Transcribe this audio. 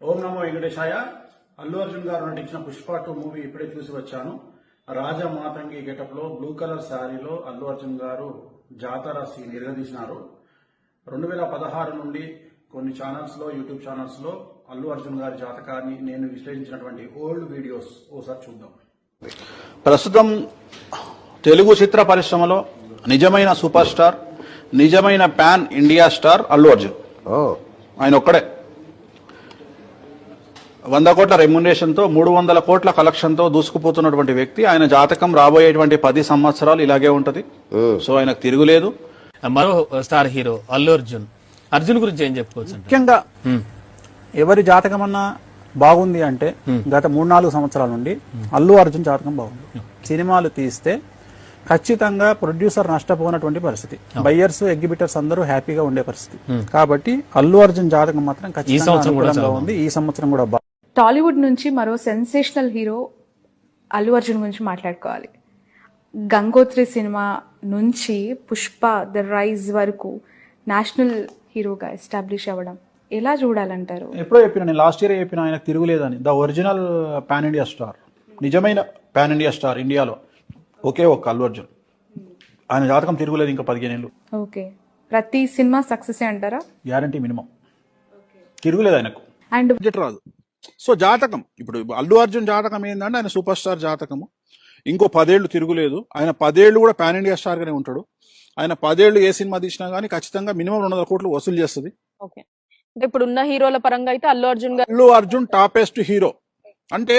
ఓం నమో వెంకటేశాయ. అల్లు అర్జున్ గారు నటించిన పుష్ప 2 మూవీ ఇప్పుడే చూసి వచ్చాను. రాజా మాతంగి గెటప్ లో బ్లూ కలర్ శారీలో అల్లు అర్జున్ గారు జాతర సీన్ ఎరగదీసినారు. 2016 నుండి కొన్ని ఛానల్స్ లో, యూట్యూబ్ ఛానల్స్ లో అల్లు అర్జున్ గారి జాతకాన్ని నేను విశ్లేషించినటువంటి ఓల్డ్ వీడియోస్ ఓసారి చూద్దాం. ప్రస్తుతం తెలుగు చిత్ర పరిశ్రమలో నిజమైన సూపర్ స్టార్, నిజమైన pan India star Allu Arjun. ఆయన ఒక్కడే 100 కోట్ల రెమ్యునరేషన్ తో 300 కోట్ల కలెక్షన్ తో దూసుకుపోతున్నటువంటి వ్యక్తి. ఆయన జాతకం రాబోయేటువంటి 10 సంవత్సరాలు ఇలాగే ఉంటది. సో ఆయనకు తిరుగులేదు. మరో స్టార్ హీరో అల్లు అర్జున్. అర్జున్ గురించి ఏం చెప్పుకోవచ్చు? ముఖ్యంగా ఎవరి జాతకం అన్నా బాగుంది అంటే గత 3-4 సంవత్సరాల నుండి అల్లు అర్జున్ జాతకం బాగుంది. సినిమాలు తీస్తే ఖచ్చితంగా ప్రొడ్యూసర్ నష్టపోయినటువంటి పరిస్థితి, బయ్యర్స్ ఎగ్జిబిటర్స్ అందరూ హ్యాపీగా ఉండే పరిస్థితి. కాబట్టి అల్లు అర్జున్ జాతకం మాత్రం ఖచ్చితంగా అనుకూలంగా ఉంది. ఈ సంవత్సరం కూడా టాలీవుడ్ నుంచి మరో సెన్సేషనల్ హీరో అల్లు అర్జున్ గురించి మాట్లాడుకోవాలి. గంగోత్రి సినిమా నుంచి పుష్ప ద రైజ్ వరకు నేషనల్ హీరోగా ఎస్టాబ్లిష్ అవ్వడం ఎలా చూడాలంటారు? ఎప్పుడో చెప్పిన, నేను లాస్ట్ ఇయర్ చెప్పిన, ఆయనకు తిరుగులేదని. The original pan India star, నిజమైన పాన్ ఇండియా స్టార్ ఇండియాలో ఒకే ఒక్క అల్లు అర్జున్. ఆయన జాతకం తిరుగులేదు ఇంకా 15 ఏళ్ళు. ఓకే, ప్రతి సినిమా సక్సెస్ అంటారా? Guarantee minimum. తిరుగులేదు ఆయనకు. అండ్ బడ్జెట్ రాదు. సో జాతకం, ఇప్పుడు అల్లు అర్జున్ జాతకం ఏంటంటే ఆయన సూపర్ స్టార్ జాతకము. ఇంకో 10 ఏళ్ళు తిరుగులేదు. ఆయన 10 ఏళ్ళు కూడా పాన్ ఇండియా స్టార్ గానే ఉంటాడు. ఆయన 10 ఏళ్ళు ఏ సినిమా తీసినా గానీ ఖచ్చితంగా మినిమం 200 కోట్లు వసూలు చేస్తుంది. ఓకే, అంటే ఇప్పుడు ఉన్న హీరోల పరంగా అయితే అల్లు అర్జున్ గారు అల్లు అర్జున్ టాపెస్ట్ హీరో. అంటే